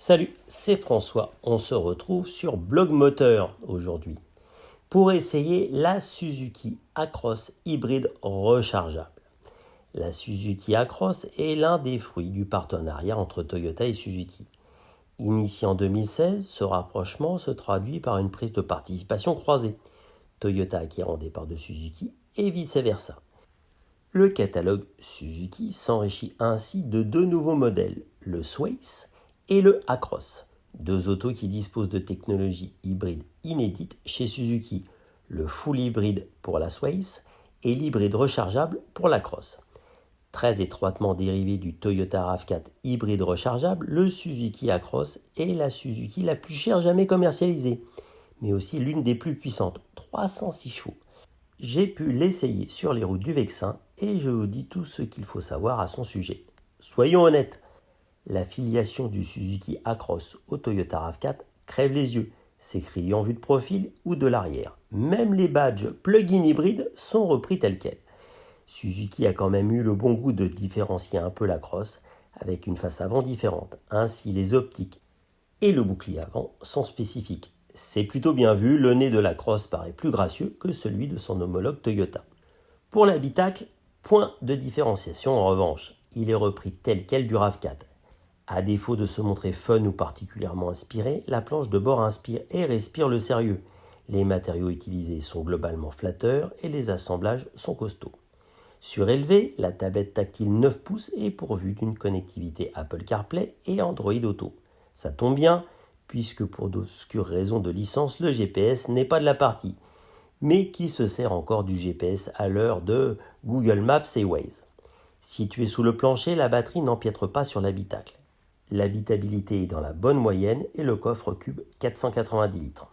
Salut, c'est François. On se retrouve sur Blog Moteur aujourd'hui pour essayer la Suzuki Acros hybride rechargeable. La Suzuki Acros est l'un des fruits du partenariat entre Toyota et Suzuki. Initié en 2016, ce rapprochement se traduit par une prise de participation croisée. Toyota acquérant des parts de Suzuki et vice-versa. Le catalogue Suzuki s'enrichit ainsi de deux nouveaux modèles, le Sways et le Acros, deux autos qui disposent de technologies hybrides inédites chez Suzuki, le full hybride pour la Sways et l'hybride rechargeable pour la Cross. Très étroitement dérivé du Toyota RAV4 hybride rechargeable, le Suzuki Acros est la Suzuki la plus chère jamais commercialisée, mais aussi l'une des plus puissantes, 306 chevaux. J'ai pu l'essayer sur les routes du Vexin et je vous dis tout ce qu'il faut savoir à son sujet. Soyons honnêtes, la filiation du Suzuki Acros au Toyota RAV4 crève les yeux, s'écrit en vue de profil ou de l'arrière. Même les badges plug-in hybrides sont repris tels quels. Suzuki a quand même eu le bon goût de différencier un peu la Cross avec une face avant différente. Ainsi, les optiques et le bouclier avant sont spécifiques. C'est plutôt bien vu, le nez de la Cross paraît plus gracieux que celui de son homologue Toyota. Pour l'habitacle, point de différenciation en revanche, il est repris tel quel du RAV4. À défaut de se montrer fun ou particulièrement inspiré, la planche de bord inspire et respire le sérieux. Les matériaux utilisés sont globalement flatteurs et les assemblages sont costauds. Surélevée, la tablette tactile 9 pouces est pourvue d'une connectivité Apple CarPlay et Android Auto. Ça tombe bien, puisque pour d'obscures raisons de licence, le GPS n'est pas de la partie, mais qui se sert encore du GPS à l'heure de Google Maps et Waze. Située sous le plancher, la batterie n'empiètre pas sur l'habitacle. L'habitabilité est dans la bonne moyenne et le coffre cube 490 litres.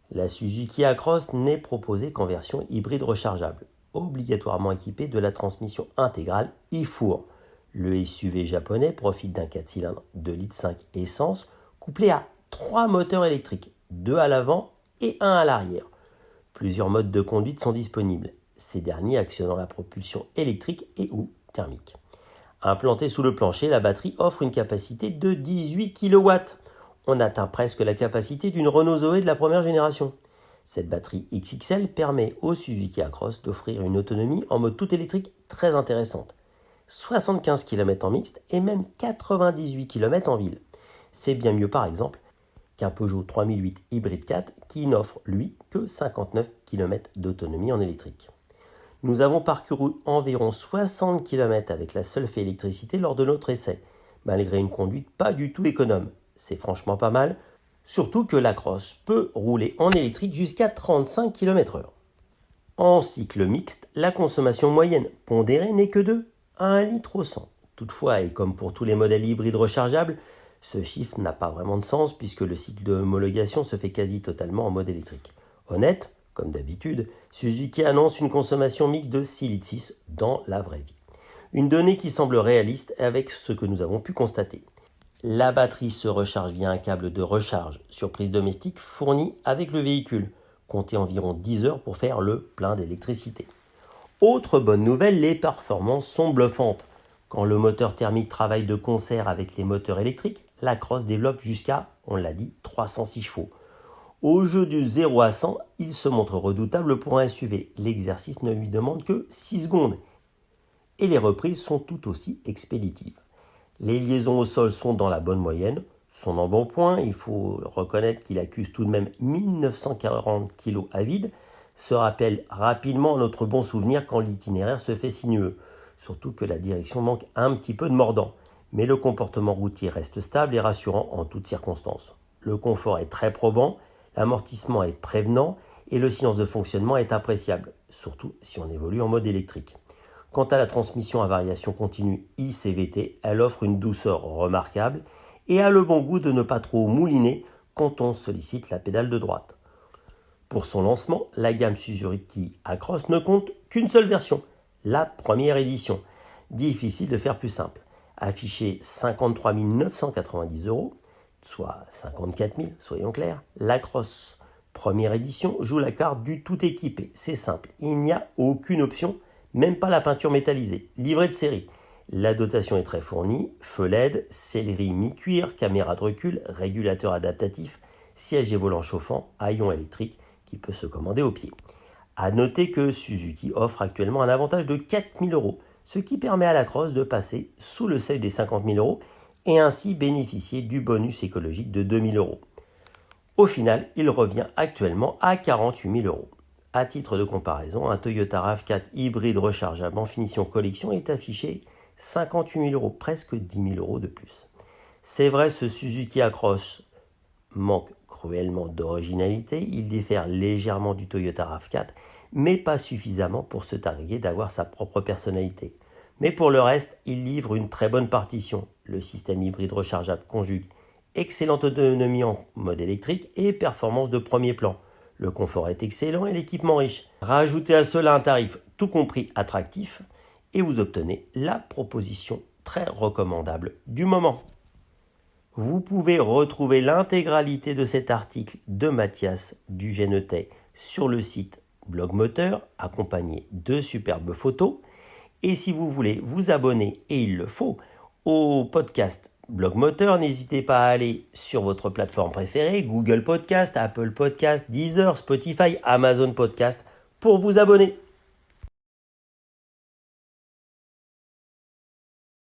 La Suzuki Acros n'est proposée qu'en version hybride rechargeable, obligatoirement équipée de la transmission intégrale e-four. Le SUV japonais profite d'un 4 cylindres 2,5 litres essence couplé à 3 moteurs électriques, 2 à l'avant et 1 à l'arrière. Plusieurs modes de conduite sont disponibles, ces derniers actionnant la propulsion électrique et ou thermique. Implantée sous le plancher, la batterie offre une capacité de 18 kW. On atteint presque la capacité d'une Renault Zoé de la première génération. Cette batterie XXL permet au Suzuki Acros d'offrir une autonomie en mode tout électrique très intéressante. 75 km en mixte et même 98 km en ville. C'est bien mieux par exemple qu'un Peugeot 3008 Hybrid 4 qui n'offre lui que 59 km d'autonomie en électrique. Nous avons parcouru environ 60 km avec la seule fée électricité lors de notre essai, malgré une conduite pas du tout économe. C'est franchement pas mal, surtout que la Cross peut rouler en électrique jusqu'à 35 km/h. En cycle mixte, la consommation moyenne pondérée n'est que de 1 litre au 100. Toutefois, et comme pour tous les modèles hybrides rechargeables, ce chiffre n'a pas vraiment de sens puisque le cycle de homologation se fait quasi totalement en mode électrique. Honnête, comme d'habitude, Suzuki annonce une consommation mixte de 6,6 litres dans la vraie vie. Une donnée qui semble réaliste avec ce que nous avons pu constater. La batterie se recharge via un câble de recharge sur prise domestique fourni avec le véhicule. Comptez environ 10 heures pour faire le plein d'électricité. Autre bonne nouvelle, les performances sont bluffantes. Quand le moteur thermique travaille de concert avec les moteurs électriques, la Cross développe jusqu'à, on l'a dit, 306 chevaux. Au jeu du 0 à 100, il se montre redoutable pour un SUV. L'exercice ne lui demande que 6 secondes. Et les reprises sont tout aussi expéditives. Les liaisons au sol sont dans la bonne moyenne, sont en bon point. Il faut reconnaître qu'il accuse tout de même 1940 kg à vide. Se rappelle rapidement notre bon souvenir quand l'itinéraire se fait sinueux. Surtout que la direction manque un petit peu de mordant. Mais le comportement routier reste stable et rassurant en toutes circonstances. Le confort est très probant. L'amortissement est prévenant et le silence de fonctionnement est appréciable, surtout si on évolue en mode électrique. Quant à la transmission à variation continue ICVT, elle offre une douceur remarquable et a le bon goût de ne pas trop mouliner quand on sollicite la pédale de droite. Pour son lancement, la gamme Suzuki Acros ne compte qu'une seule version, la première édition. Difficile de faire plus simple. Affiché 53 990 €, soit 54 000, soyons clairs, la Cross première édition joue la carte du tout équipé. C'est simple, il n'y a aucune option, même pas la peinture métallisée, livrée de série. La dotation est très fournie, feu LED, sellerie mi-cuir, caméra de recul, régulateur adaptatif, siège et volant chauffant, haillon électrique qui peut se commander au pied. A noter que Suzuki offre actuellement un avantage de 4 000 €, ce qui permet à la Cross de passer sous le seuil des 50 000 € et ainsi bénéficier du bonus écologique de 2 000 €. Au final, il revient actuellement à 48 000 €. À titre de comparaison, un Toyota RAV4 hybride rechargeable en finition collection est affiché 58 000 €, presque 10 000 € de plus. C'est vrai, ce Suzuki Across manque cruellement d'originalité, il diffère légèrement du Toyota RAV4, mais pas suffisamment pour se targuer d'avoir sa propre personnalité. Mais pour le reste, il livre une très bonne partition. Le système hybride rechargeable conjugue excellente autonomie en mode électrique et performance de premier plan. Le confort est excellent et l'équipement riche. Rajoutez à cela un tarif tout compris attractif et vous obtenez la proposition très recommandable du moment. Vous pouvez retrouver l'intégralité de cet article de Mathias Dugenetey sur le site Blog Moteur, accompagné de superbes photos. Et si vous voulez vous abonner, et il le faut, au podcast Blog Moteur, n'hésitez pas à aller sur votre plateforme préférée, Google Podcast, Apple Podcast, Deezer, Spotify, Amazon Podcast, pour vous abonner.